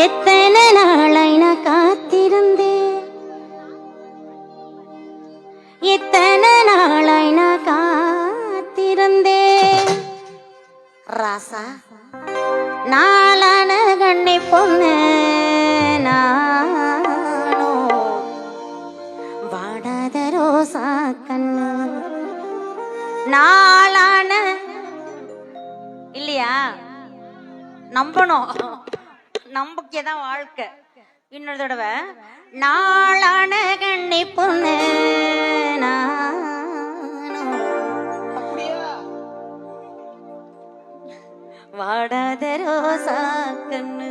எத்தனை நாளை நான் காத்திருந்தேன், எத்தனை நாளை நான் காத்திருந்தேன். ராசா நாளான கண்ணி பொண்ணு நானோ வாடாத ரோசா கண்ணு. நாளான இல்லையா, நம்பணும், நம்பிக்கைதான் வாழ்க்கை. இன்னொரு தடவை, நாளான கண்ணி பொண்ணு வாடாத ரோசா கண்ணு.